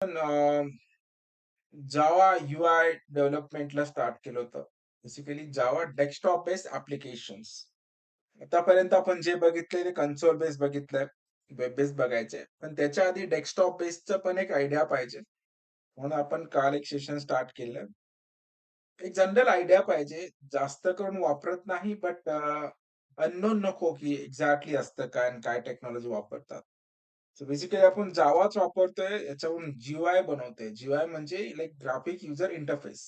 पण जावा UI डेव्हलपमेंटला start केलं होतं. Basically Java desktop based applications. आतापर्यंत आपण जे बघितलंय ते कन्सोल बेस्ड बघितलंय, वेब बेस्ड बघायचंय. पण त्याच्या आधी डेस्कटॉप बेस्डचं पण एक आयडिया पाहिजे. म्हणून आपण काल एक सेशन स्टार्ट केलं. एक जनरल आयडिया पाहिजे. जास्त करून वापरत नाही, बट अननोन नको की एक्झॅक्टली असतं काय आणि काय टेक्नॉलॉजी वापरतात. सो बेसिकली आपण जावाच वापरतोय, याच्यावरून जीयूआय बनवतोय. जीयूआय म्हणजे लाइक ग्राफिक युजर इंटरफेस.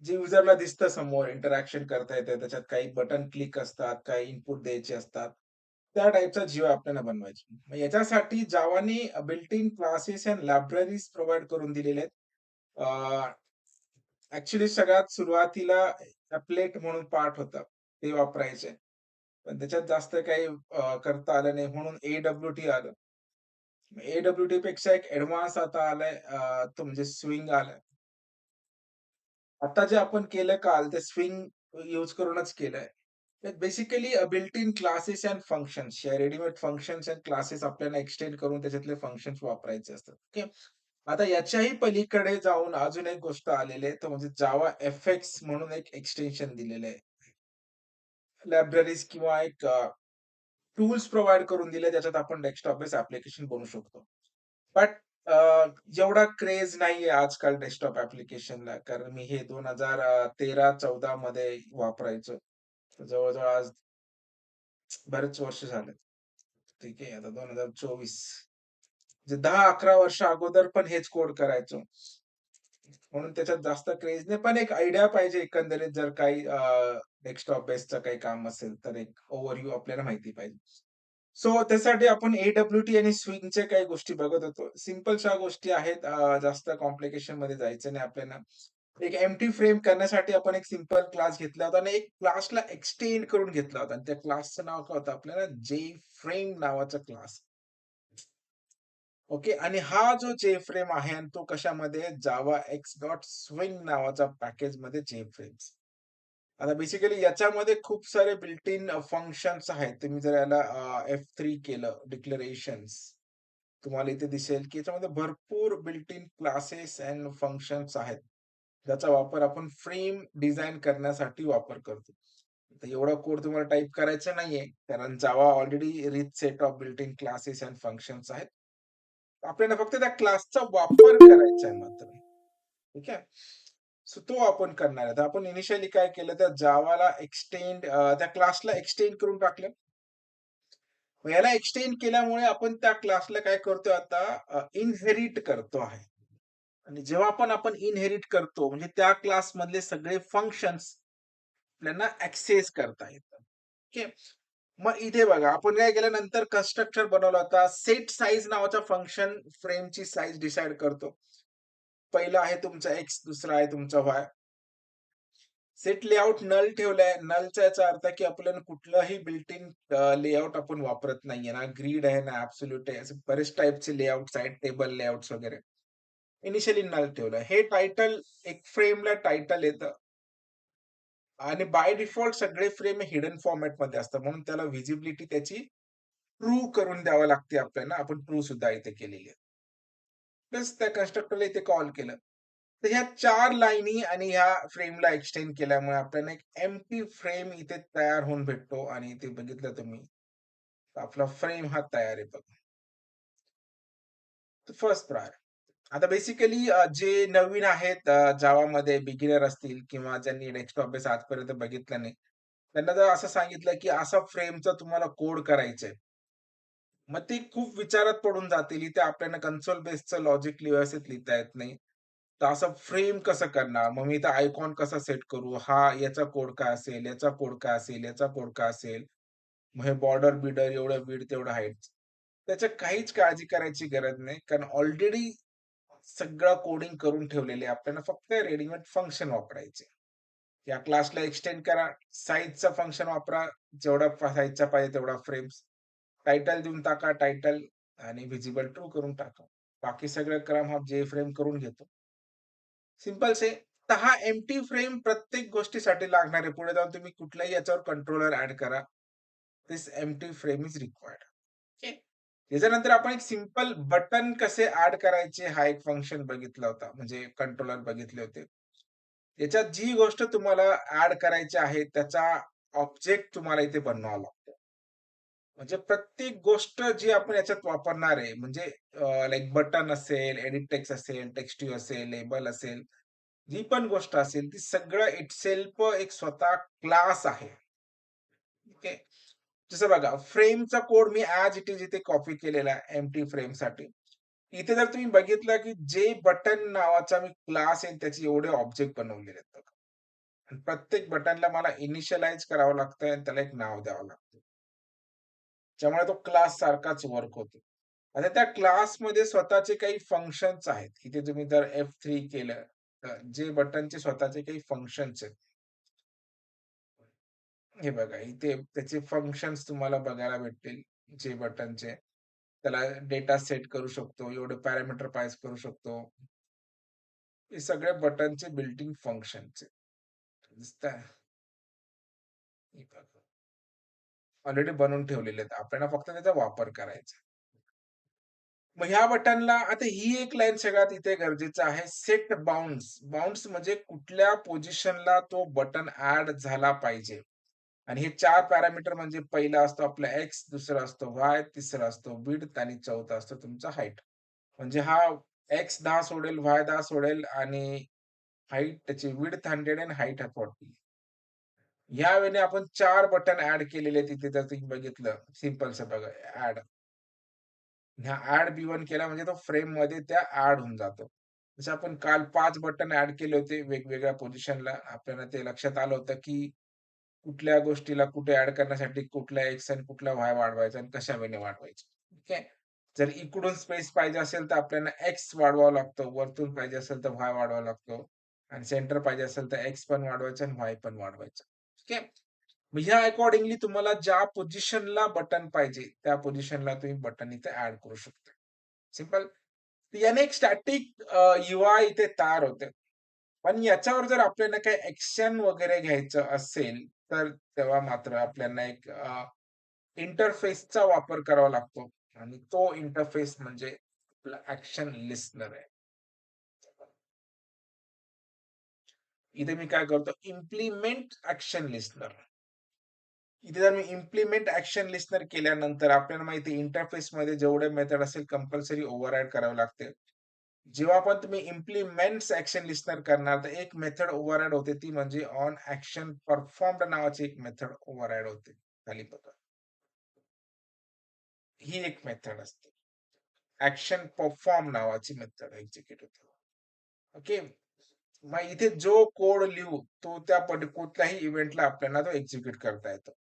जे युजरला दिसतं समोर, इंटरॅक्शन करता येतं, त्याच्यात काही बटन क्लिक असतात, काही इनपुट द्यायचे असतात. त्या टाइपचा जीयूआय आपल्याला बनवायचा. मग याच्यासाठी जावाने built in classes and libraries provide करून दिलेले आहेत. सगळ्यात सुरुवातीला ॲपलेट म्हणून पार्ट होतं. ते वापरायचे. पण त्याच्यात जास्त काही करता आलं नाही म्हणून AWT आलं. AWT पेक्षा एक ॲडव्हान्स आता आलाय, तो म्हणजे स्विंग आलाय. आता जे आपण केलं काल ते स्विंग यूज करूनच केलंय. Basically built in classes and functions, या रेडीमेड फंक्शन्स एंड क्लासेस आपल्याला एक्सटेंड करून त्याच्यातले फंक्शन्स वापरायचे असतात. ओके. आता याच्याही पलीकडे जाऊन अजून एक गोष्ट आलेली आहे, तो म्हणजे जावा एफएक्स म्हणून एक एक्सटेन्शन दिलेलं आहे. लायब्ररीज किंवा एक टूल्स प्रोव्हाईड करून दिले, ज्याच्यात आपण डेस्कटॉप बेस्ड ॲप्लिकेशन बनवू शकतो. बट जेवढा क्रेज नाहीये आजकाल डेस्कटॉप ॲप्लिकेशनला. कारण मी हे 2013-14 मध्ये वापरायचो. जवळ-जवळ आज बरेच वर्ष झाले. ठीक आहे, आता 2024. म्हणजे 10-11 वर्ष अगोदर पण हेच कोड करायचो. म्हणून त्याच्यात जास्त क्रेज नाही. पण एक आयडिया पाहिजे एकंदरीत, जर काही डेस्कटॉप बेस्डचं काही काम असेल, तर एक ओव्हरव्ह्यू आपल्याला माहिती पाहिजे. सो त्यासाठी आपण AWT आणि स्विंगच्या काही गोष्टी बघत होतो. सिंपलशा गोष्टी आहेत. जास्त कॉम्प्लिकेशनमध्ये जायचं नाही आपल्याला. एक एम्प्टी फ्रेम करण्यासाठी आपण एक सिंपल क्लास घेतला होता आणि एक क्लासला एक्सटेंड करून घेतला होता आणि त्या क्लासचं नाव काय होतं आपल्याला, JFrame नावाचा क्लास. ओके. आणि हा जो JFrame आहे आणि तो कशामध्ये जावा X.Swing नावाच्या पॅकेजमध्ये JFrames. आता बेसिकली याच्यामध्ये खूप सारे बिल्ट इन फंक्शन्स आहेत. तुम्ही जर याला F3 केलं डिक्लरेशन्स, तुम्हाला इथे दिसेल की याच्यामध्ये भरपूर built in classes and functions आहेत. ज्याचा वापर आपण फ्रेम डिझाइन करण्यासाठी वापर करतो. तर एवढा कोड तुम्हाला टाइप करायचा नाहीये, कारण Java already rich set of built in classes and functions आहेत. आपल्याला फक्त त्या क्लासचा वापर करायचा आहे मात्र. ठीक आहे. सो तो आपण करणार आहे. तर आपण इनिशियली काय केलं, त्या जावाला त्या क्लासला एक्सटेंड करून टाकलं. मग याला एक्सटेंड केल्यामुळे आपण त्या क्लासला काय करतोय आता, इनहेरिट करतो आहे. आणि जेव्हा पण आपण इनहेरिट करतो, म्हणजे त्या क्लासमधले सगळे फंक्शन्स आपल्याला ॲक्सेस करता येतात. ओके. मग इथे बघा, आपण काय केलं, नंतर कन्स्ट्रक्टर बनवला होता. सेट साइज नावाचा फंक्शन फ्रेमची साइज डिसाईड करतो. पहिला आहे तुमचा X, दुसरा आहे तुमचा Y. सेट लेआउट नल ठेवलाय. नलचा याचा अर्थ की आपल्याला कुठलंही बिल्ट इन लेआउट आपण वापरत नाहीये. ना ग्रिड आहे, ना ॲब्सोल्यूट आहे. असे बरेच टाइपचे लेआउट्स आहेत, टेबल लेआउट्स वगैरे. इनिशियली नल ठेवलं. हे टायटल, एक फ्रेमला टायटल येतं आणि बाय डिफॉल्ट सगळे फ्रेम हिडन फॉर्मॅटमध्ये असतात. म्हणून त्याला व्हिजिबिलिटी त्याची ट्रू करून द्यावं लागते आपल्याला. आपण ट्रू सुद्धा इथे केलेली आहे. प्लस त्या कन्स्ट्रक्टरला इथे कॉल केलं. तर ह्या 4 लाईनी आणि ह्या फ्रेमला एक्सटेंड केल्यामुळे आपल्याला एक एम्प्टी फ्रेम इथे तयार होऊन भेटतो आणि इथे बघितलं तुम्ही, तर आपला फ्रेम हा तयार आहे बघा. First prior. आता बेसिकली जे नवीन आहेत, जावामध्ये बिगिनर असतील किंवा ज्यांनी डेस्कटॉप बेस आजपर्यंत बघितलं नाही, त्यांना जर असं सांगितलं की असा फ्रेमचा तुम्हाला कोड करायचंय, मग ते खूप विचारात पडून जातील. इथे आपल्याला कन्सोल बेसचं लॉजिक व्यवस्थित लिहिता येत नाही. तर असं फ्रेम कसं करणार? मग मी इथं आयकॉन कसा सेट करू? याचा कोड काय असेल? याचा कोड काय असेल? याचा कोड काय असेल? मग हे बॉर्डर-बिर्डर एवढं विड्थ तेवढं हाईट. त्याची काहीच काळजी करायची गरज नाही. कारण ऑलरेडी सगळं कोडिंग करून ठेवलेले आहे. आपल्याला फक्त रेडीमेड फंक्शन वापरायचे. या क्लासला एक्सटेंड करा, साइझचा फंक्शन वापरा, जेवढा साइझचा पाहिजे तेवढा फ्रेम्स. टायटल देऊन टाका, टायटल आणि व्हिजिबल ट्रू करून टाका. बाकी सगळं क्रम हा जे-फ्रेम करून घेतो. सिंपल से. तर हा एम्प्टी फ्रेम प्रत्येक गोष्टीसाठी लागणार आहे. पुढे जाऊन तुम्ही कुठल्याही याच्यावर कंट्रोलर ॲड करा. This empty frame is required. Okay. त्याच्यानंतर आपण एक सिंपल बटन कसे ॲड करायचे हा एक फंक्शन बघितला होता. म्हणजे कंट्रोलर बघितले होते. याच्यात जी गोष्ट तुम्हाला ॲड करायची आहे त्याचा ऑब्जेक्ट तुम्हाला इथे बनवावा लागतो. म्हणजे प्रत्येक गोष्ट जी आपण याच्यात वापरणार आहे म्हणजे लाइक बटन असेल, एडिट टेक्स्ट असेल, टेक्स्ट व्ह्यू असेल, लेबल असेल, जी पण गोष्ट असेल ती सगळं इटसेल्फ एक स्वतः क्लास आहे. ठीक आहे. जसं बघा फ्रेमचा कोड मी ॲज इट इज इथे कॉपी केलेला आहे एम्प्टी फ्रेमसाठी. इथे जर तुम्ही बघितलं, की जे बटन नावाचा मी क्लास आहे त्याचे एवढे ऑब्जेक्ट बनवलेले आहेत बघा. आणि प्रत्येक बटनला मला इनिशियलाइज करावं लागतं आणि त्याला एक नाव द्यावं लागतं. त्यामुळे तो क्लास सारखाच वर्क होतो. आता त्या क्लासमध्ये स्वतःचे काही फंक्शन्स आहेत. इथे तुम्ही जर F3 केलं, तर जे बटनचे स्वतःचे काही फंक्शन्स आहेत. हे बघा इथे त्याचे फंक्शन्स तुम्हाला बघायला भेटतील, जे बटनचे. त्याला डेटा सेट करू शकतो, एवढे पॅरामीटर पास करू शकतो. हे सगळे बटनचे बिल्ट इन फंक्शन्स आहेत. दिसतंय? हे बघा. ऑलरेडी बनवून ठेवलेले आहेत. आपल्याला फक्त त्याचा वापर करायचा. मग ह्या बटनला आता ही एक लाईन सगळ्यात इथे गरजेचं आहे. Set bounds. बाउंड्स म्हणजे कुठल्या पोझिशनला तो बटन ॲड झाला पाहिजे. आणि हे 4 पॅरामीटर म्हणजे पहिला असतो आपला एक्स, दुसरा असतो वाय, तिसरा असतो विड्थ आणि चौथा असतो तुमचा हाईट. म्हणजे हा एक्स 10 सोडेल, वाय 10 सोडेल आणि हाईट त्याची विड्थ 100 आणि हाईट 40. या वेळेने आपण 4 बटन ॲड केलेले आहेत तिथे जर तुम्ही बघितलं. सिंपलचं बघा ॲड. ह्या ॲड B1 केला म्हणजे तो फ्रेममध्ये त्या ॲड होऊन जातो. जसं आपण काल 5 बटन ॲड केले होते वेगवेगळ्या पोझिशनला. आपल्याला ते लक्षात आलं होतं, की कुठल्या गोष्टीला कुठे ॲड करण्यासाठी कुठला एक्स आणि कुठला वाय वाढवायचा आणि कशा वेळेने वाढवायचं. ठीक आहे. जर इकडून स्पेस पाहिजे असेल तर आपल्याला एक्स वाढवावा लागतो. वरतून पाहिजे असेल तर वाय वाढवावा लागतो. आणि सेंटर पाहिजे असेल तर एक्स पण वाढवायचं आणि वाय पण वाढवायचं. ठीक आहे. मग ह्या अकॉर्डिंगली तुम्हाला ज्या पोझिशनला बटन पाहिजे, त्या पोझिशनला तुम्ही बटन इथे ॲड करू शकता. सिंपल. याने एक स्टॅटिक UI इथे तयार होते. पण याच्यावर जर आपल्याला काही ॲक्शन वगैरे घ्यायचं असेल, तर तेव्हा मात्र आपल्याला एक इंटरफेसचा वापर करावा लागतो आणि तो इंटरफेस म्हणजे आपला ॲक्शन लिस्टनर आहे. इथे मी काय करतो, इम्प्लिमेंट ॲक्शन लिस्टनर. इथे जर मी इम्प्लिमेंट ॲक्शन लिस्टनर केल्यानंतर आपल्याला माहिती आहे इंटरफेसमध्ये जेवढे मेथड असेल कंपल्सरी ओव्हरराईड करावे लागते. जेव्हा पण तुम्ही इम्प्लिमेंट्स ॲक्शन लिस्टनर करणार, तर एक मेथड ओव्हरराईड होते ती म्हणजे ऑन ॲक्शन परफॉर्म्ड नावाची एक मेथड ओव्हरराईड होते. खाली बघा. ही एक मेथड असते. ॲक्शन परफॉर्म नावाची मेथड एक्झिक्यूट होते. ओके. मग इथे जो कोड लिहू, तो त्या कुठल्याही इव्हेंटला आपल्याला तो एक्झिक्यूट करता येतो.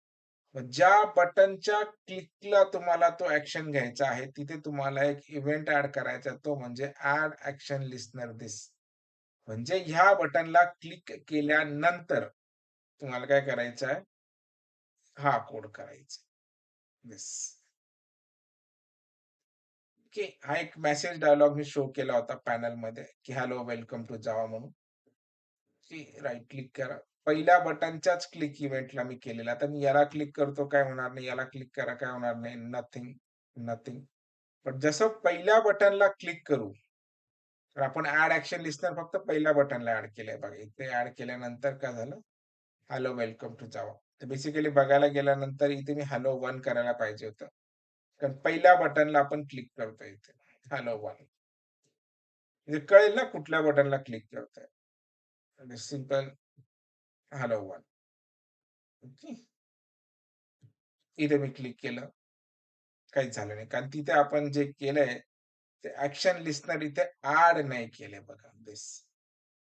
मग ज्या बटनच्या क्लिकला तुम्हाला तो ॲक्शन घ्यायचा आहे, तिथे तुम्हाला एक इव्हेंट ॲड करायचा आहे, तो म्हणजे ॲड ॲक्शन लिस्टनर धिस. म्हणजे ह्या बटनला क्लिक केल्यानंतर तुम्हाला काय करायचं आहे, हा कोड करायचा. येस. ओके. हा एक मेसेज डायलॉग मी शो केला होता पॅनलमध्ये, की हॅलो वेलकम टू जावा म्हणून. की राइट क्लिक करा. पहिल्या बटनच्याच क्लिक इव्हेंटला मी केलेला. आता मी याला क्लिक करतो काय होणार नाही, याला क्लिक करा काय होणार नाही. Nothing, nothing. पण जसं पहिल्या बटनला क्लिक करू, तर आपण ॲड ॲक्शन लिस्टनर फक्त पहिल्या बटनला ॲड केलंय बघा. इथे ॲड केल्यानंतर काय झालं, हॅलो वेलकम टू जावा. तर बेसिकली बघायला गेल्यानंतर इथे मी हॅलो 1 करायला पाहिजे होतं. कारण पहिल्या बटनला आपण क्लिक करतोय इथे. हॅलो 1. म्हणजे कळेल ना कुठल्या बटनला क्लिक करतोय. म्हणजे सिंपल हॅलो 1. ओके. इथे मी क्लिक केलं, काहीच झालं नाही. कारण तिथे आपण जे केलंय, ते ॲक्शन लिस्टनर इथे ॲड नाही केलंय बघा दिस.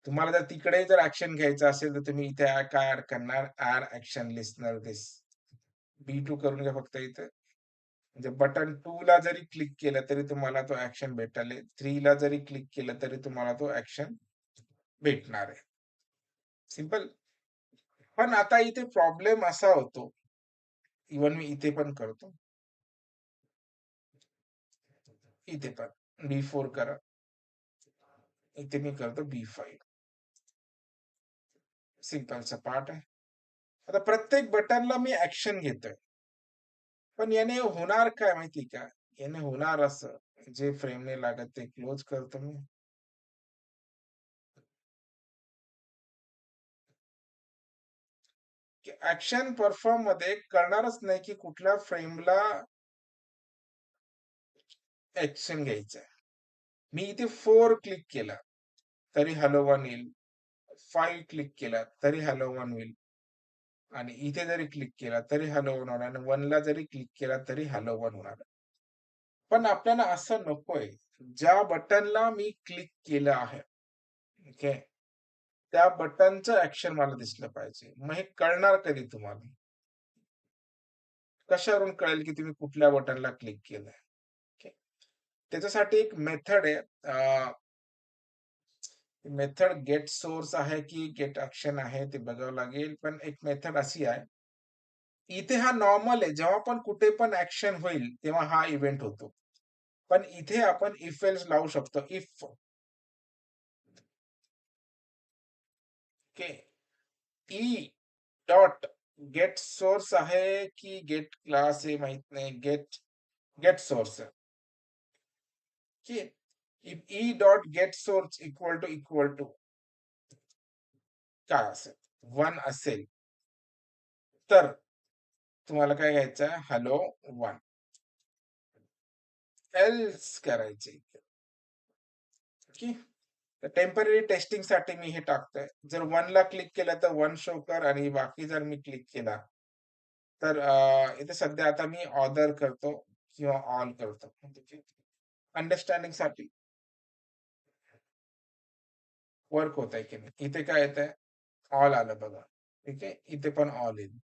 तुम्हाला जर तिकडे जर ॲक्शन घ्यायचं असेल, तर तुम्ही इथे काय ॲड करणार? Add action listener this. B2 करून घ्या फक्त इथे. म्हणजे बटन 2 ला जरी क्लिक केलं, तरी तुम्हाला तो ॲक्शन भेटेल. 3 ला जरी क्लिक केलं, तरी तुम्हाला तो ॲक्शन भेटणार आहे. सिंपल. पण आता इथे प्रॉब्लेम असा होतो, इव्हन मी इथे पण करतो. इथे पण B4 करा. इथे मी करतो B5. सिंपलचा पार्ट आहे. आता प्रत्येक बटनला मी ॲक्शन घेतोय. पण याने होणार काय माहिती का? याने होणार असं, जे फ्रेमने लागत ते क्लोज करतो मी. की ॲक्शन परफॉर्ममध्ये कळणारच नाही, की कुठल्या फ्रेमला ॲक्शन घ्यायचं आहे. मी इथे 4 क्लिक केला, तरी हॅलो 1 येईल. 5 क्लिक केला, तरी हॅलो 1 होईल. आणि इथे जरी क्लिक केला, तरी हॅलो 1 होणार आणि 1 ला जरी क्लिक केला, तरी हॅलो 1 होणार. पण आपल्याला असं नकोय. ज्या बटनला मी क्लिक केलं आहे, ओके, त्या बटनचं ॲक्शन मला दिसलं पाहिजे. मग हे कळणार कधी तुम्हाला? कशावरून कळेल, की तुम्ही कुठल्या बटनला क्लिक केलंय? ओके. त्याच्यासाठी एक मेथड आहे. मेथड गेट सोर्स आहे की गेट ॲक्शन आहे ते बघावं लागेल. पण एक मेथड अशी आहे, इथे हा नॉर्मल आहे. जेव्हा पण कुठे पण ॲक्शन होईल, तेव्हा हा इव्हेंट होतो. पण इथे आपण इफ एल्स लावू शकतो. If okay. E dot get source आहे की गेट क्लास आहे माहित नाही. गेट गेट सोर्स आहे. की if e dot get source equal to काय असेल? 1 असेल, तर तुम्हाला काय घ्यायचं आहे? हॅलो 1 एल्स करायचे. ओके. तर टेम्पररी टेस्टिंगसाठी मी हे टाकतोय. जर 1 ला क्लिक केलं तर 1 शो कर आणि बाकी जर मी क्लिक केला, तर इथे सध्या आता मी ऑथर करतो किंवा ऑल करतो. म्हणजे अंडरस्टँडिंगसाठी वर्क होतंय की नाही. इथे काय येतंय? ऑल आलं बघा. ठीक आहे. इथे पण ऑल येईल.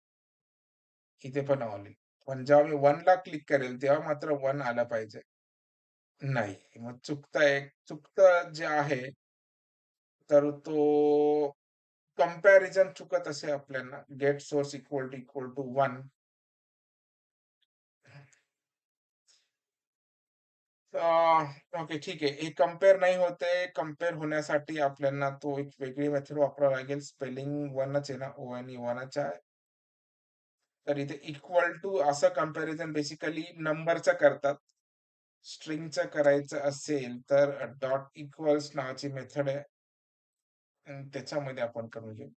इथे पण ऑल येईल. पण जेव्हा मी 1 ला क्लिक करेल, तेव्हा मात्र 1 आलं पाहिजे. नाही. मग चुकतं जे आहे, तर तो कंपॅरिझन चुकत असे आपल्याला. Get source equal to 1. Okay, ठीक आहे. हे कंपेअर नाही होत आहे. कंपेअर होण्यासाठी आपल्याला तो एक वेगळी मेथड वापरावी लागेल. स्पेलिंग 1च आहे ना, O-N-E 1च आहे. तर इथे इक्वल टू असं कंपॅरिझन बेसिकली नंबरचं करतात. स्ट्रिंगचं करायचं असेल तर डॉट इक्वल्स नावाची मेथड आहे आणि त्याच्यामध्ये आपण करून घेऊ.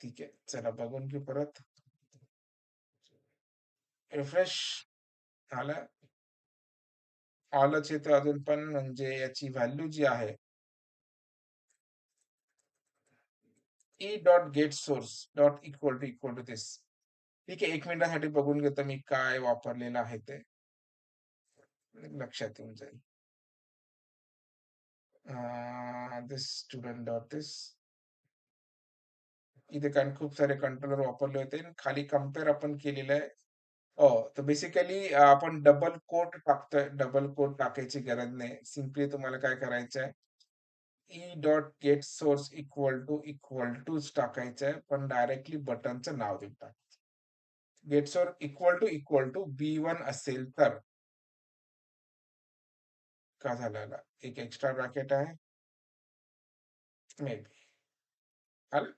ठीक आहे. चला बघून घेऊ परत. रिफ्रेश झालं. ऑलच येतं अजून पण, म्हणजे याची व्हॅल्यू जी आहे E dot get source dot equal to this. ठीक आहे. 1 मिनिटासाठी बघून घेतो मी काय वापरलेलं आहे ते. लक्षात येऊन जाईल. दिस स्टुडंट डॉट दिस. इथे कारण खूप सारे कंट्रोलर वापरले होते आणि खाली कंपेअर आपण केलेलं आहे. हो, तर बेसिकली आपण डबल कोट टाकतोय. डबल कोट टाकायची गरज नाही. सिम्पली तुम्हाला काय करायचं आहे, E dot get source equal टूच टाकायचं आहे, पण डायरेक्टली बटनचं नाव देऊन टाकायचं. Gate source equal to B1 असेल तर का झालेला? एक एक्स्ट्रा ब्रॅकेट आहे. May be. आलं?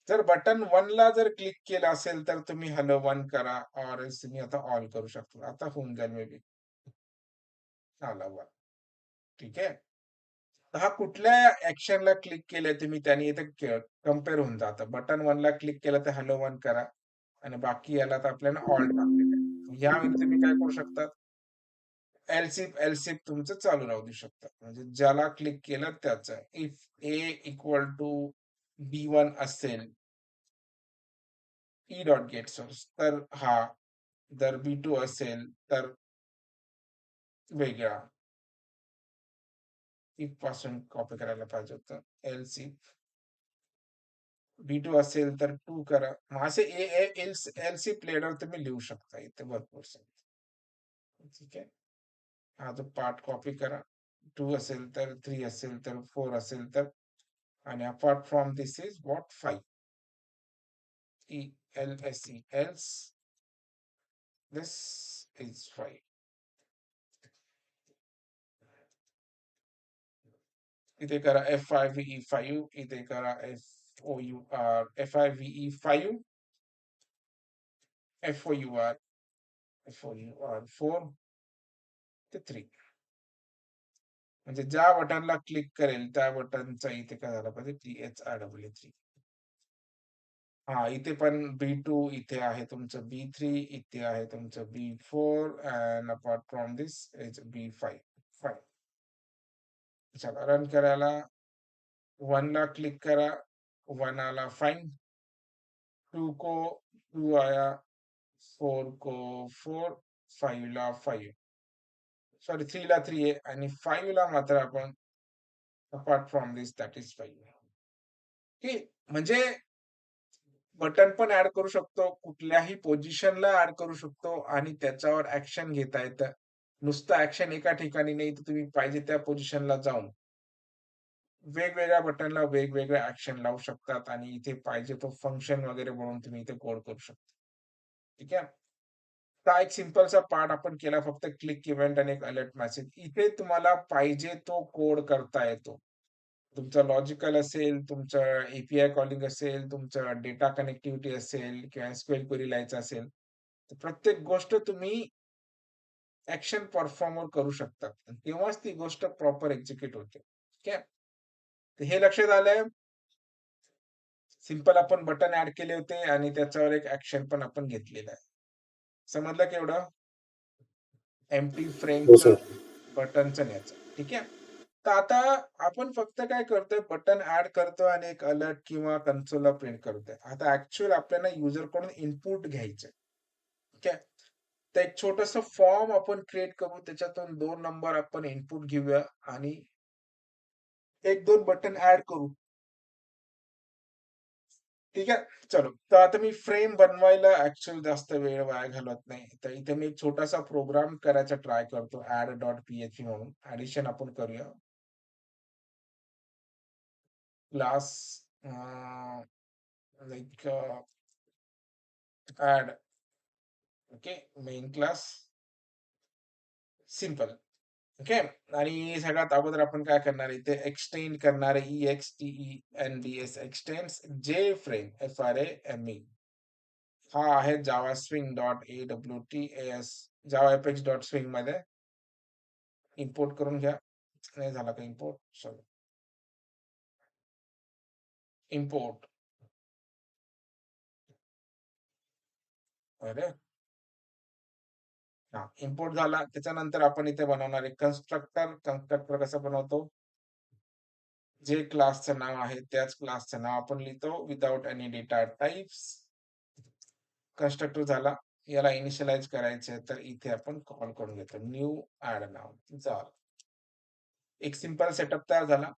जर बटन 1 ला जर क्लिक केलं असेल, तर तुम्ही हॅलो 1 करा ऑर एल्स तुम्ही आता ऑल करू शकता. आता होऊन जाईल मे बी. आला 1. ठीक आहे. तर हा कुठल्या ॲक्शनला क्लिक केलंय तुम्ही त्याने इथे कंपेअर होऊन जातं. बटन 1 ला क्लिक केलं तर हॅलो 1 करा आणि बाकी याला तर आपल्याला ऑल टाकलेलं आहे. यावेळी तुम्ही काय करू शकता? एल्सिफ तुमचं चालू राहू देऊ शकता. म्हणजे ज्याला क्लिक केलं त्याचं. If A equal to B1 असेल, ई डॉट गेट सोर्स तर हा, जर B2 असेल तर वेगळा. इफ पासून कॉपी करायला पाहिजे होतं. एल्स इफ B2 असेल तर 2 करा. मग असे एल्सिफ लेडर तुम्ही लिहू शकता इथे भरपूर सारे. ठीक आहे. हा जो पार्ट कॉपी करा. 2 असेल तर 3 असेल तर 4 असेल तर, आणि apart from this is what 5. ELSE else this is 5. इथे करा FIVE5, इथे करा FIVE5, FOUR 4. ते 3. म्हणजे ज्या बटनला क्लिक करेल त्या बटनचा इथे काय झालं पाहिजे THRW3. हां, इथे पण B2 इथे आहे तुमचं B3 इथे आहे तुमचं B4 and apart from this is B5. Fine. चला रन करायला 1 ला क्लिक करा. 1 आला फाईन. 2 को 2 आया. 4 को 4. 5 ला 5. सॉरी 3 ला 3 आहे आणि 5 ला मात्र आपण apart from this that is 5. की म्हणजे बटन पण ऍड करू शकतो, कुठल्याही पोझिशनला ऍड करू शकतो आणि त्याच्यावर ऍक्शन घेता येतं. नुसतं ऍक्शन एका ठिकाणी नाही, तर तुम्ही पाहिजे त्या पोझिशनला जाऊन वेगवेगळ्या बटनला वेगवेगळे ऍक्शन लावू शकतात आणि इथे पाहिजे तो फंक्शन वगैरे म्हणून तुम्ही इथे कोड करू शकता. ठीक आहे. हा एक सिंपलचा पार्ट आपण केला फक्त क्लिक इव्हेंट आणि एक अलर्ट मेसेज. इथे तुम्हाला पाहिजे तो कोड करता येतो. तुमचं लॉजिकल असेल, तुमचं एपीआय कॉलिंग असेल, तुमचं डेटा कनेक्टिव्हिटी असेल किंवा एसक्यूएल क्वेरी लिहायचं असेल, तर प्रत्येक गोष्ट तुम्ही ॲक्शन परफॉर्मर करू शकतात. तेव्हाच ती गोष्ट प्रॉपर एक्झिक्यूट होते. ठीक आहे. तर हे लक्षात आलंय. सिंपल आपण बटन ॲड केले होते आणि त्याच्यावर एक ॲक्शन पण आपण घेतलेला आहे. समजलं केवढं? एम्प्टी हो फ्रेमचं, सर. बटनचं आणि याचं. ठीक आहे. तर आता आपण फक्त काय करतोय बटन ऍड करतोय आणि एक अलर्ट किंवा कन्सोलला प्रिंट करतोय. आता ऍक्च्युअल आपल्याला युजरकडून इनपुट घ्यायचंय. ठीक आहे. तर एक छोटंसं फॉर्म आपण क्रिएट करू. त्याच्यातून 2 नंबर आपण इनपुट घेऊया आणि 1-2 बटन ऍड करू. ठीक आहे. चलो. तर आता मी फ्रेम बनवायला ऍक्च्युअल जास्त वेळ वाया घालवत नाही. तर इथे मी एक छोटासा प्रोग्राम करायचा ट्राय करतो. add.php म्हणून. ॲडिशन आपण करूया. Class like add okay. Main class simple. Okay. आणि सगळ्यात अगोदर आपण काय करणार आहे इथे एक्सटेंड करणार आहे EXTENDS एक्सटेंड्स JFrame FRAME. हा आहे जावा स्विंग डॉट AWTAS जावा एपेक्स डॉट स्विंग मध्ये इम्पोर्ट करून घ्या. नाही झाला का इम्पोर्ट? सॉरी. इम्पोर्ट. अरे हा इम्पोर्ट झाला. त्याच्यानंतर आपण इथे बनवणार आहे कन्स्ट्रक्टर. कन्स्ट्रक्टर कसं बनवतो? जे क्लासचं नाव आहे त्याच क्लासचं नाव आपण लिहितो without any data types. Constructor झाला. याला इनिशियलाइज करायचे तर इथे आपण कॉल करून घेतो न्यू ऍड नाव. झालं. एक सिंपल सेटअप तयार झाला.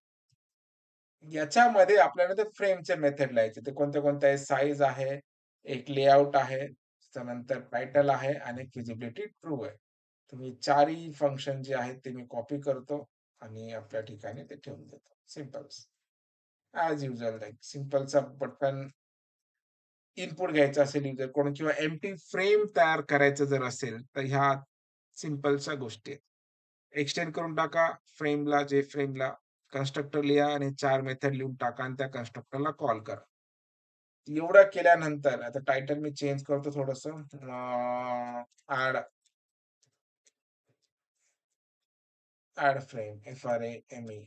याच्यामध्ये आपल्याला ते फ्रेमचे मेथड लिहायचे. ते कोणत्या आहे? साइज आहे, एक लेआउट आहे, त्यानंतर टायटल आहे आणि एक फिजिबिलिटी ट्रू आहे. तुम्ही चारही फंक्शन जे आहेत ते मी कॉपी करतो आणि आपल्या ठिकाणी ते ठेवून देतो. सिंपल. ॲज युजुअल लाइक सिंपलचा बटन इनपुट घ्यायचं असेल युजर कडून किंवा एम्प्टी फ्रेम तयार करायचं जर असेल, तर ह्या सिंपलच्या गोष्टी आहेत. एक्सटेंड करून टाका फ्रेमला, JFrameला. कन्स्ट्रक्टर लिहा आणि 4 मेथड लिहून टाका आणि त्या कन्स्ट्रक्टरला कॉल करा. एवढं केल्यानंतर आता टायटल मी चेंज करतो थोडंसं. Add frame FRAME.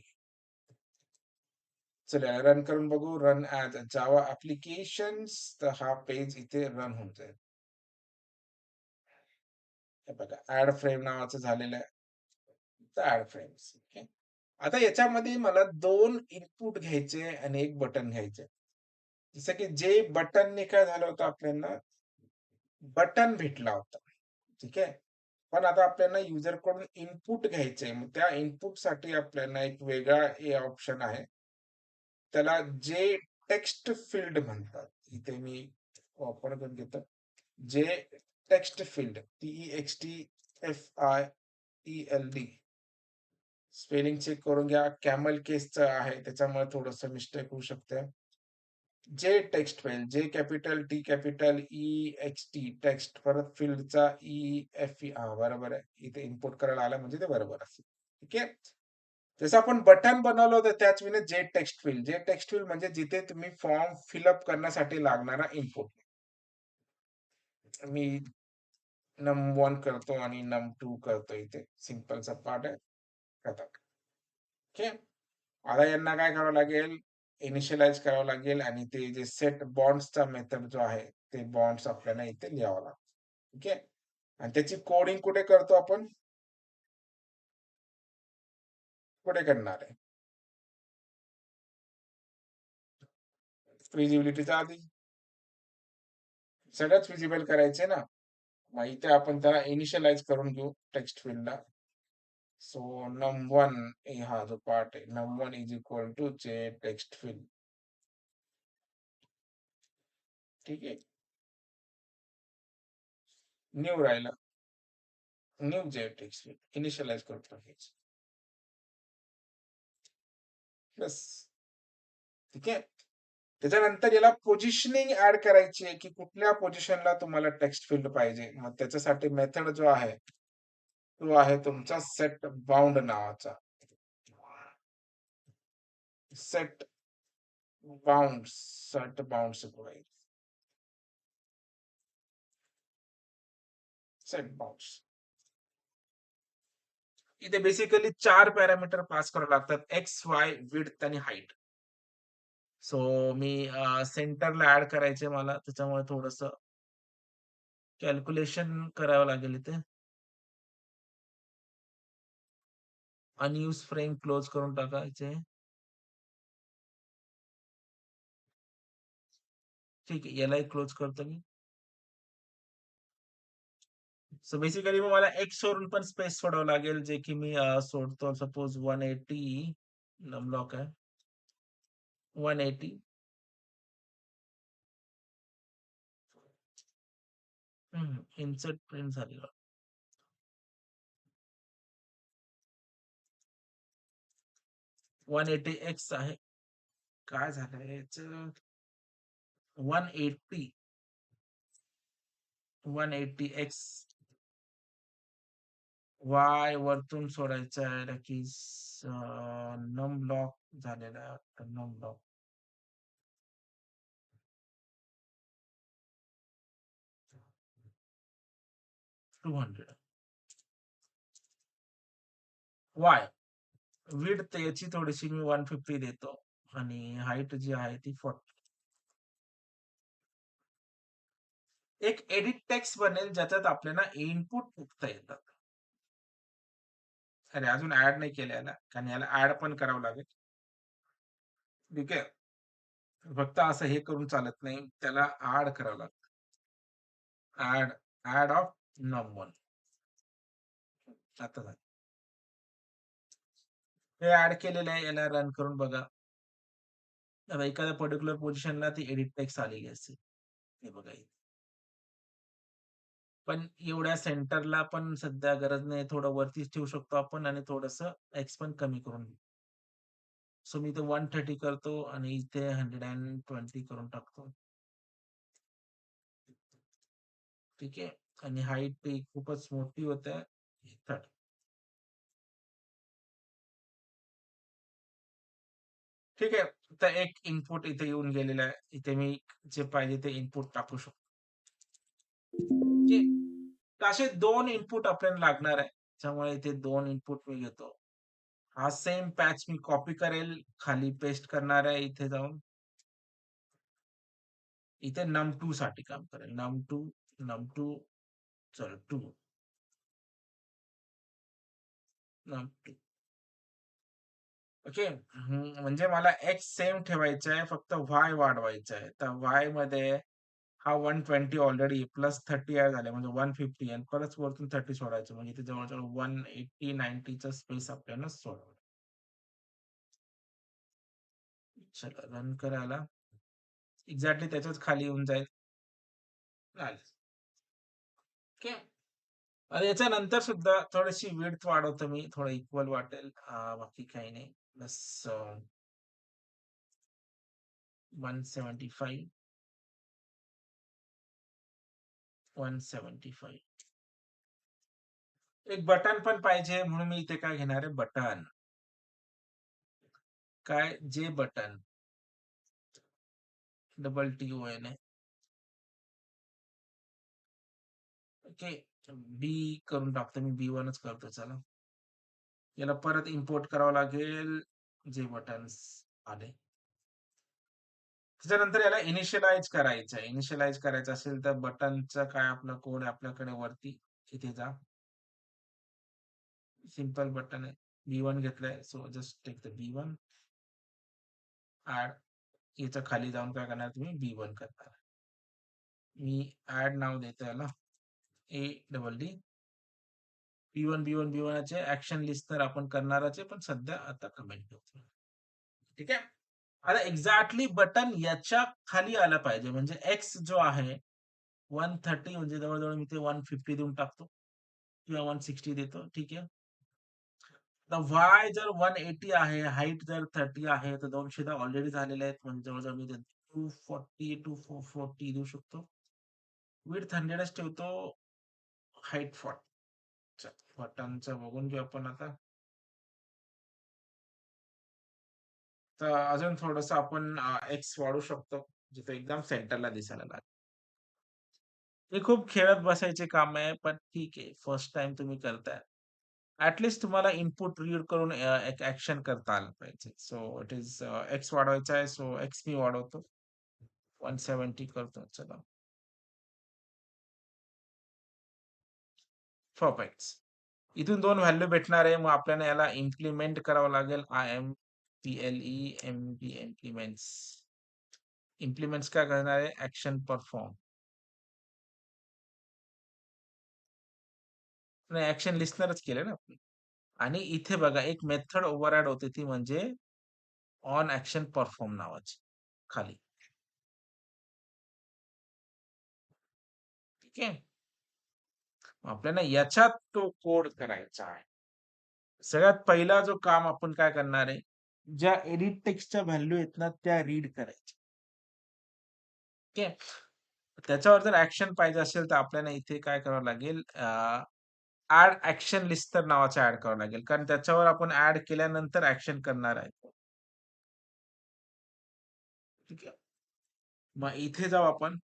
चला रन करून बघू. Run as Java applications. तर हा पेज इथे रन होऊन जाईल. हे बघा ॲड फ्रेम नावाचं झालेलं आहे. तर ॲड फ्रेम्स. ओके. आता याच्यामध्ये मला 2 इनपुट घ्यायचे आणि 1 बटन घ्यायचे. जसं की जे बटनने काय झालं होतं आपल्याला बटन भेटला होता. ठीक आहे. पण आता आपल्याला युजरकडून इनपुट घ्यायचंय. मग त्या इनपुटसाठी आपल्याला एक वेगळा ऑप्शन आहे. त्याला जे टेक्स्ट फील्ड म्हणतात. इथे मी वापर करून घेतो. जे text field TEXTFIELD. Spelling check करून घ्या. कॅमल केसचं आहे त्याच्यामुळे थोडंसं मिस्टेक होऊ शकते. जे टेक्स्ट फील्ड जे capital T capital EXT text परत फील्डचा EFE हा बरोबर आहे. इथे इम्पोर्ट करायला आलं म्हणजे ते बरोबर असेल. ठीक आहे. जसं आपण बटन बनवलं होतं त्याच वेळेस जे टेक्स्ट फील्ड म्हणजे जिथे तुम्ही फॉर्म फिलअप करण्यासाठी लागणारा इनपुट. मी num1 करतो आणि num2 करतो इथे. सिंपलचा पार्ट आहे. खतम. ओके. आता यांना काय करावं लागेल? इनिशियलाइज करावं लागेल आणि ते जे सेट बॉन्ड्सचा मेथड जो आहे, ते बॉन्ड्स आपल्याला इथे लिहावं लागतं. ठीक आहे. आणि त्याची कोडिंग कुठे करतो आपण? कुठे करणार आहे? फिजिबिलिटीच्या आधी. सगळंच फिजिबल करायचंय ना. मग इथे आपण त्याला इनिशियलाइज करून घेऊ टेक्स्ट फील्डला. सो num1 हा जो पार्ट आहे, num1 इज इक्वल टू जे टेक्स्ट फील्ड. ठीक आहे. न्यू राहिलं. न्यू जे टेक्स्ट फील्ड. इनिशियलाइज करून टाकायचं. बस. ठीक आहे. त्याच्यानंतर याला पोझिशनिंग ऍड करायची आहे, की कुठल्या पोझिशनला तुम्हाला टेक्स्ट फील्ड पाहिजे. मग त्याच्यासाठी मेथड जो आहे, तो आहे तुमचा सेट बाउंड नावाचा. Set bounds. Set bounds set bounds. इथे बेसिकली 4 पॅरामीटर पास करावे लागतात. एक्स, वाय, विड्थ आणि हाईट. सो मी सेंटरला ऍड करायचे मला. त्याच्यामुळे थोडंसं कॅल्क्युलेशन करावं लागेल इथे. अनयूज फ्रेम क्लोज करून टाकायचे. ठीक आहे. यालाही क्लोज करतो मी. सो बेसिकली मग मला एक्स वरून पण स्पेस सोडावं लागेल, जे की मी सोडतो. सपोज 180 ब्लॉक आहे. 180. इन्सर्ट प्रिंट झालेलं. 180 एक्स आहे. काय झालंय याचं? 180 एक्स वाय वरतून सोडायचं आहे, नक्कीच. नम ब्लॉक झालेला आहे. नम ब्लॉक. टू 200. वाय विड्थ याची थोडीशी मी 150 देतो आणि हाईट जी आहे ती 40. एक एडिट टेक्स्ट बनेल ज्याच्यात आपल्याला इनपुट बघता येतात. अरे अजून ऍड नाही केलं याला, कारण याला ऍड पण करावं लागेल. ठीक आहे. फक्त असं हे करून चालत नाही, त्याला ऍड करावं लागतं. ऍड ऍड ऑफ नम1. आता झालं. हे ऍड केलेलं आहे, याला रन करून बघा. आता एखाद्या पर्टिक्युलर पोझिशनला ती एडिट टेक्स्ट आलेली असेल. हे बघा इथे. पण एवढ्या सेंटरला पण सध्या गरज नाही. थोडं वरतीच ठेवू शकतो आपण आणि थोडंसं एक्स पण कमी करून घेऊ. सो मी इथे 130 करतो आणि इथे 120 करून टाकतो. ठीक आहे. आणि हाईट ती खूपच मोठी होते. 30. ठीक आहे. तर एक इनपुट इथे येऊन गेलेलं आहे. इथे मी जे पाहिजे ते इनपुट टाकू शकतो. ओके. तर असे 2 इनपुट आपल्याला लागणार आहे. त्यामुळे इथे 2 इनपुट मी घेतो. हा सेम पॅच मी कॉपी करेल, खाली पेस्ट करणार आहे इथे जाऊन. इथे num2 साठी काम करेल. num2 चल 2 num2. ओके. म्हणजे मला एक्स सेम ठेवायचा आहे, फक्त वाय वाढवायचा आहे. तर वाय मध्ये हा 120 ऑलरेडी प्लस 30 ॲड झाले, म्हणजे 150 आणि परत वरतून 30 सोडायचं. म्हणजे इथे जवळ-जवळ 180, 90चा स्पेस आपल्याला सोडावा. चला रन करायला. एक्झॅक्टली त्याच्याच खाली येऊन जाईल. चालेल. ओके. आणि याच्यानंतर सुद्धा थोडीशी विड्थ वाढवतो मी, थोडं इक्वल वाटेल. बाकी काही नाही. बस 175. 175. एक बटन पण पाहिजे, म्हणून मी इथे काय घेणार आहे, बटन. काय? जे बटन. डबल TON आहे. ओके. बी करून टाकतो मी. B1च करतो चला. याला परत इम्पोर्ट करावं लागेल जे बटन्स आले. त्याच्यानंतर याला इनिशियलाइज करायचं आहे. इनिशियलाइज करायचं असेल तर बटनचा काय आपला कोड आपल्याकडे वरती इथे जा. सिंपल बटन आहे. B1 घेतलंय. So just take the B1 add. याच्या खाली जाऊन काय करणार तुम्ही B1 करणार. मी ऍड नाव देतो याला A B1 चे ऍक्शन लिस्ट तर आपण करणारच आहे, पण सध्या आता कमेंट करतो. ठीक आहे. आता एक्झॅक्टली बटन याच्या खाली आलं पाहिजे. म्हणजे एक्स जो आहे 130 म्हणजे जवळ-जवळ मी ते 150 देऊन टाकतो किंवा 160 देतो. ठीक आहे. तर वाय जर 180 आहे, हाईट जर 30 आहे, तर 200 तर ऑलरेडी झालेले आहेत. म्हणजे जवळ-जवळ मी 240 टू 440 देऊ शकतो. विड्थ 100च ठेवतो. हाईट 40. बटनचं बघून घेऊ आपण आता. तर अजून थोडंसं आपण एक्स वाढवू शकतो. जिथे एकदम सेंटरला दिसायला लागेल. हे खूप खेळत बसायचे काम आहे, पण ठीक आहे. फर्स्ट टाईम तुम्ही करताय. ॲट तुम्हाला इनपुट रीड करून एक ॲक्शन करता आलं पाहिजे. सो इट इस एक्स वाढवायचा आहे. सो एक्स मी वाढवतो. 170 करतो. चला. परफेक्ट. इथून 2 व्हॅल्यू भेटणार आहे. मग आपल्याला याला इम्प्लिमेंट करावं लागेल. IMPLE implements. इम्प्लिमेंट्स काय करणार आहे? Action perform. नाही ॲक्शन लिस्टनरच केलं ना आपण. आणि इथे बघा एक मेथड ओव्हरराइड होते ती म्हणजे ऑन ॲक्शन परफॉर्म नावाची खाली. ठीक आहे. आपल्याला याच्यात तो कोड करायचा आहे. सगळ्यात पहिला जो काम आपण काय करणार आहे, ज्या एडिट टेक्स्टच्या व्हॅल्यू आहेत ना, त्या रीड करायच्या. ओके. त्याच्यावर जर ॲक्शन पाहिजे असेल, तर आपल्याला इथे काय करावं लागेल, ॲड ॲक्शन लिस्ट तर नावाचं ॲड करावं लागेल. कारण त्याच्यावर आपण ॲड केल्यानंतर ॲक्शन करणार आहे. ठीक आहे. मग इथे जाऊ आपण.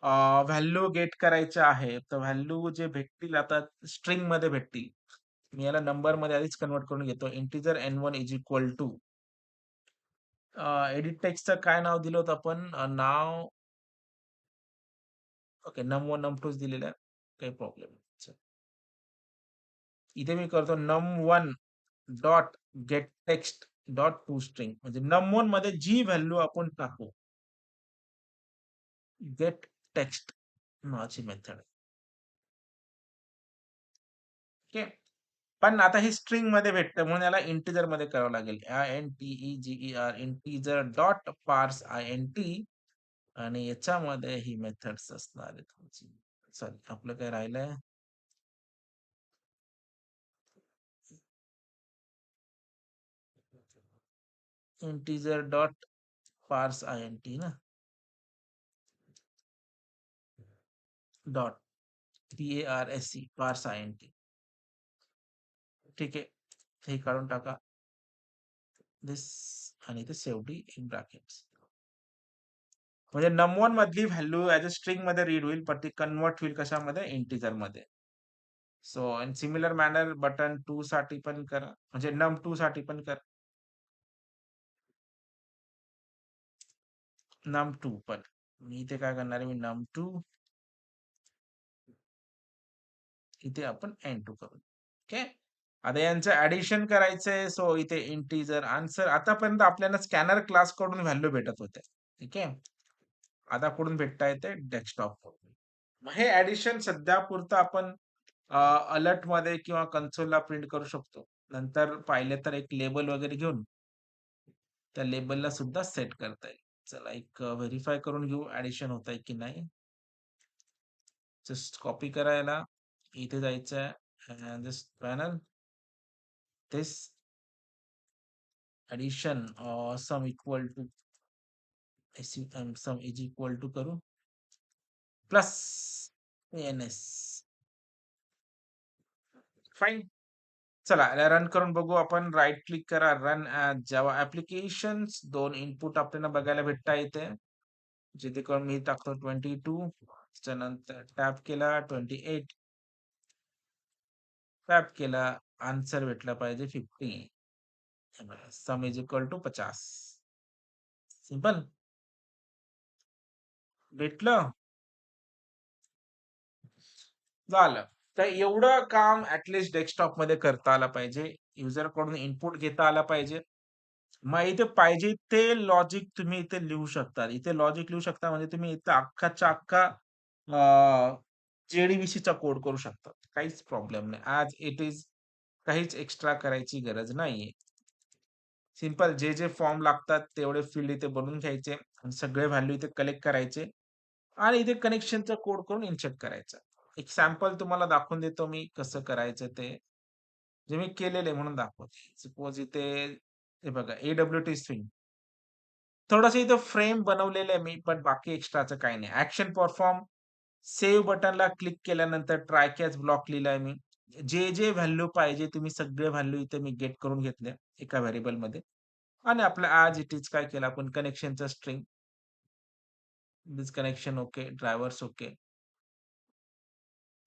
व्हॅल्यू गेट करायचे आहे. तर व्हॅल्यू जे भेटतील आता स्ट्रिंगमध्ये भेटतील. मी याला नंबरमध्ये आधीच कन्व्हर्ट करून घेतो. Integer N1 is equal to edit टेक्स्टचं काय नाव दिलं होतं आपण? नाव ओके num1 num2 दिलेलं आहे. काही प्रॉब्लेम नाही. इथे मी करतो num1 dot gate text dot to string म्हणजे num1 मध्ये जी व्हॅल्यू आपण टाकू गेट टेक्स्ट नावाची मेथड आहे. ओके. पण आता हे स्ट्रिंग मध्ये भेटतं म्हणून याला इंटिजर मध्ये करावं लागेल. INTEGER इंटिजर डॉट पार्स INT आणि याच्यामध्ये ही मेथड्स असणार आहेत. सॉरी आपलं काय राहिलंय? इंटिजर डॉट पार्स INT ना डॉट PARSE पार्स INT. ठीक आहे. हे काढून टाका. दिस आणि ते शेवटी इन ब्रॅकेट्स. म्हणजे num1 मधली व्हॅल्यू ॲज अ स्ट्रिंग मध्ये रीड होईल, पण ती कन्व्हर्ट होईल कशामध्ये? इंटिजर मध्ये. So in similar manner button 2 साठी पण करा. म्हणजे num2 साठी पण करा. num2 पण. मी इथे काय करणार आहे मी num2 इथे आपण n2 करू. ओके. आता यांचं ऍडिशन करायचंय. सो इथे इंटिजर आन्सर. आतापर्यंत आपल्याला स्कॅनर क्लास कडून व्हॅल्यू भेटत होत्या. ठीक आहे. आता कुठून भेटता येते? डेस्कटॉप. हे ऍडिशन सध्या पुरतं आपण अलर्ट मध्ये किंवा कन्सोलला प्रिंट करू शकतो. नंतर पाहिले तर एक लेबल वगैरे घेऊन त्या लेबलला सुद्धा सेट करता येईल. चला एक व्हेरिफाय करून घेऊ ऍडिशन होत आहे की नाही. जस्ट कॉपी करायला इथे जायचं आहे. Just panel this addition sum equal to sum is equal to करू प्लस एन एस. फाईन. चला रन करून बघू आपण. राईट क्लिक करा. Run as Java applications. 2 input आपल्याला बघायला भेटता येते. जिथे करून मी टाकतो 22 त्याच्यानंतर टॅप केला 28 टॅप केला. आन्सर भेटला पाहिजे 50. Sum is equal to 50. Simple. भेटलं? झालं. तर एवढं काम ॲटलीस्ट डेस्कटॉपमध्ये करता आलं पाहिजे. युजरकडून इनपुट घेता आला पाहिजे. मग इथे पाहिजे ते लॉजिक तुम्ही इथे लिहू शकता. इथे लॉजिक लिहू शकता म्हणजे तुम्ही इथं अख्खाच्या अख्खा JDBCचा कोड करू शकता. काहीच प्रॉब्लेम नाही. ॲज इट इज काहीच एक्स्ट्रा करायची गरज नाहीये. सिंपल जे फॉर्म लागतात तेवढे फील्ड इथे बनवून घ्यायचे आणि सगळे व्हॅल्यू इथे कलेक्ट करायचे आणि इथे कनेक्शनचा कोड करून इन्सर्ट करायचा. एक सॅम्पल तुम्हाला दाखवून देतो मी कसं करायचं ते. जे मी केलेलं आहे म्हणून दाखवतो. सपोज इथे हे बघा AWT स्ट्रिंग. थोडंसं इथं फ्रेम बनवलेलं आहे मी, पण बाकी एक्स्ट्राचं काही नाही. ॲक्शन परफॉर्म सेव्ह बटनला क्लिक केल्यानंतर ट्राय कॅच ब्लॉक लिहिलाय मी. जे व्हॅल्यू पाहिजे तुम्ही सगळे व्हॅल्यू इथे मी गेट करून घेतल्या एका व्हेरिएबलमध्ये आणि आपलं ॲज इट इज काय केलं आपण कनेक्शनचं string, this connection okay, drivers okay.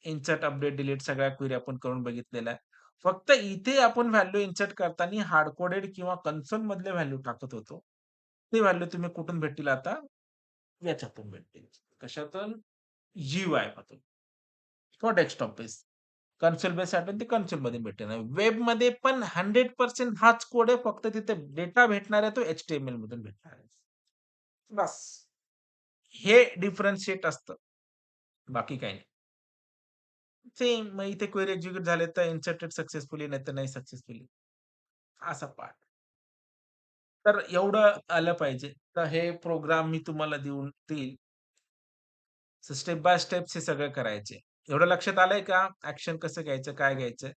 Insert, update, delete सगळ्या क्वेरी आपण करून बघितलेल्या आहे. फक्त इथे आपण व्हॅल्यू इन्सर्ट करताना हार्ड कोडेड किंवा कन्सोल मधले व्हॅल्यू टाकत होतो. ते व्हॅल्यू तुम्ही कुठून भेटतील आता? याच्यातून भेटतील. कशातून? GUI मधून किंवा डेस्कटॉप बेस. कन्सोल बेस आठवून ते कन्सोलमध्ये भेटेल. वेबमध्ये पण 100% हाच कोड आहे. फक्त तिथे डेटा भेटणार आहे तो HTML मधून भेटणार आहे. बस. हे डिफरन्शिएट असतं. बाकी काही नाही. सेम मग इथे क्वेरी एक्झिक्यूट झाले तर इन्सर्टेड सक्सेसफुली नाहीतर नाही सक्सेसफुली. असा पार्ट. तर एवढं आलं पाहिजे. तर हे प्रोग्राम मी तुम्हाला देईल. स्टेप बाय स्टेप्स हे सगळं करायचे. एवढं लक्षात आलंय का? ॲक्शन कसं घ्यायचं, काय घ्यायचं?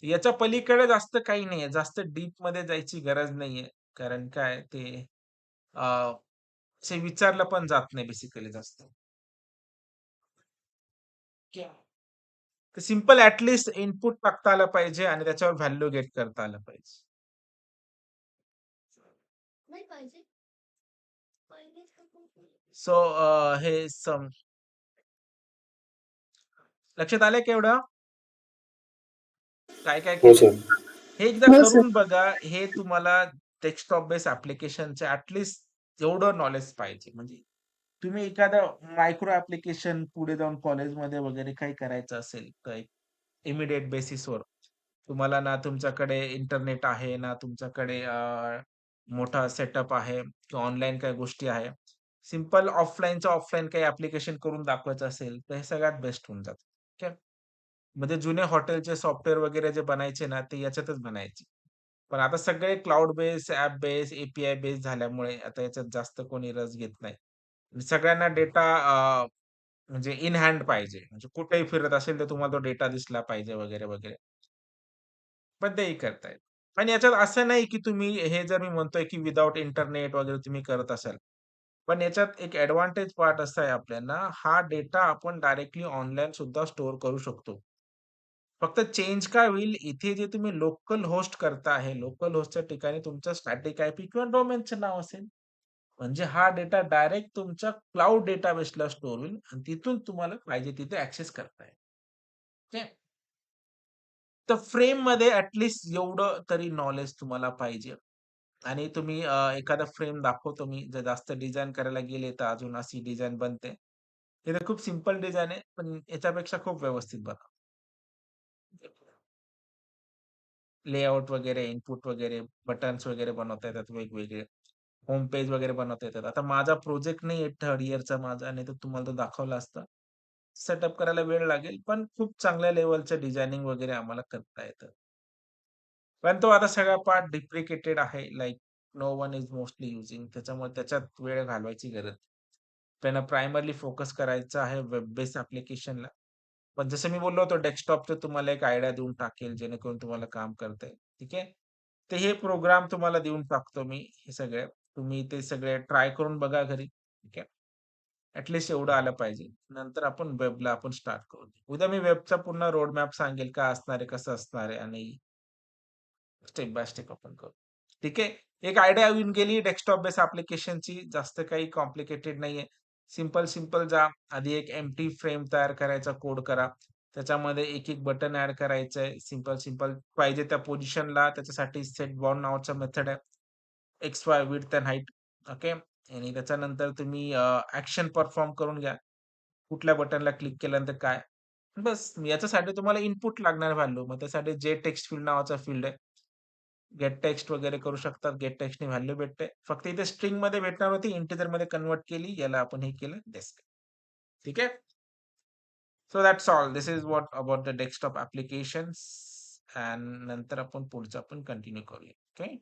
याच्या पलीकडे जास्त काही नाहीये. जास्त डीपमध्ये जायची गरज नाहीये. कारण काय ते अ, असे विचारलं पण जात नाही बेसिकली जास्त. क्या? तर सिंपल इनपुट टाकता आलं पाहिजे आणि त्याच्यावर व्हॅल्यू गेट करता आलं पाहिजे. सो हे सम लक्षात आलंय का एवढं? काय हो केलंय? सर. हे एकदा हो सर. करून बघा. हे तुम्हाला डेस्कटॉप बेस ॲप्लिकेशनचे एवढं नॉलेज पाहिजे. म्हणजे तुम्ही एखादं मायक्रो ॲप्लिकेशन पुढे जाऊन कॉलेजमध्ये वगैरे काही करायचं असेल, तर इमिडिएट बेसिसवर तुम्हाला ना तुमच्याकडे इंटरनेट आहे, ना तुमच्याकडे मोठा सेटअप आहे किंवा ऑनलाईन काही गोष्टी आहे. सिंपल ऑफलाईनचं ऑफलाईन काही ॲप्लिकेशन करून दाखवायचं असेल, तर हे सगळ्यात बेस्ट होऊन जातं. ठीक आहे. म्हणजे जुने हॉटेलचे सॉफ्टवेअर वगैरे जे बनायचे ना, ते याच्यातच बनायचे. पण आता सगळे cloud base, app base, API base झाल्यामुळे आता याच्यात जास्त कोणी रस घेत नाही. सगळ्यांना डेटा म्हणजे इन हँड पाहिजे. म्हणजे कुठेही फिरत असेल तर तुम्हाला तो डेटा दिसला पाहिजे वगैरे, वगैरे. पण तेही करतायत. आणि याच्यात असं नाही की तुम्ही हे जर मी म्हणतोय की विथआऊट इंटरनेट वगैरे तुम्ही करत असाल. पण याच्यात एक एडवांटेज पार्ट असा आहे आपल्याला, हा डेटा आपण डायरेक्टली ऑनलाईन सुद्धा स्टोअर करू शकतो. फक्त चेंज काय होईल, इथे जे तुम्ही लोकल होस्ट करता आहे, लोकल होस्टच्या ठिकाणी तुमचं स्टॅटिक आयपी किंवा डोमेनचं नाव असेल. म्हणजे हा डेटा डायरेक्ट तुमच्या क्लाउड डेटाबेसला स्टोअर होईल आणि तिथून तुम्हाला पाहिजे तिथे ॲक्सेस करता येईल. ओके. तर फ्रेममध्ये एवढं तरी नॉलेज तुम्हाला पाहिजे आणि तुम्ही एखादा फ्रेम दाखवतो मी. जर जास्त डिझाइन करायला गेले तर अजून अशी डिझाइन बनते. हे तर खूप सिंपल डिझाइन आहे, पण याच्यापेक्षा खूप व्यवस्थित बनवा. लेआउट वगैरे, इनपुट वगैरे, बटन्स वगैरे बनवता येतात वेगवेगळे. होम पेज वगैरे बनवता येतात. आता माझा प्रोजेक्ट नाहीये 3rd इयरचा माझा, नाहीतर तुम्हाला तो दाखवला असता. सेटअप करायला वेळ लागेल, पण खूप चांगल्या लेव्हलचं डिझायनिंग वगैरे आम्हाला करता येतं. पण तो आता सगळा पार्ट डिप्रिकेटेड आहे. Like no one is mostly using. त्याच्यामुळे त्याच्यात वेळ घालवायची गरज नाही. त्यांना प्रायमरली फोकस करायचा आहे वेब बेस्ड ॲप्लिकेशनला. पण जसं मी बोललो होतो डेस्कटॉपचं तुम्हाला एक आयडिया देऊन टाकेल, जेणेकरून तुम्हाला काम करता येईल. ठीक आहे. तर हे प्रोग्राम तुम्हाला देऊन टाकतो मी हे सगळे. तुम्ही ते सगळे ट्राय करून बघा घरी. ठीक आहे. एवढं आलं पाहिजे. नंतर आपण वेबला आपण स्टार्ट करू. उद्या मी वेबचा पूर्ण रोड मॅप सांगेल काय असणार आहे, कसं असणार आहे आणि स्टेप बाय स्टेप आपण करू. ठीक आहे. एक आयडिया येऊन गेली डेस्कटॉप बेस ॲप्लिकेशनची. जास्त काही कॉम्प्लिकेटेड नाहीये. सिंपल जा. आधी एक एम्प्टी फ्रेम तयार करायचा कोड करा. त्याच्यामध्ये एक बटन ॲड करायचंय. सिंपल पाहिजे त्या पोझिशनला त्याच्यासाठी सेट बॉन्ड नावाचा मेथड आहे. X, Y, width end height. Okay. आणि त्याच्यानंतर तुम्ही परफॉर्म करून घ्या. कुठल्या बटनला क्लिक केल्यानंतर काय. बस याच्यासाठी तुम्हाला इनपुट लागणार व्हॅल्यू. मग त्यासाठी जे टेक्स्ट फील्ड नावाचा फील्ड आहे. गेट टेक्स्ट वगैरे करू शकतात. गेट टेक्स्टने व्हॅल्यू भेटते. फक्त इथे स्ट्रिंगमध्ये भेटणार होती, इंटिजरमध्ये कन्व्हर्ट केली. याला आपण हे केलं डेस्क. ठीक आहे? So that's all. This is what about the desktop applications. नंतर आपण पुढचं कंटिन्यू करूया. ओके.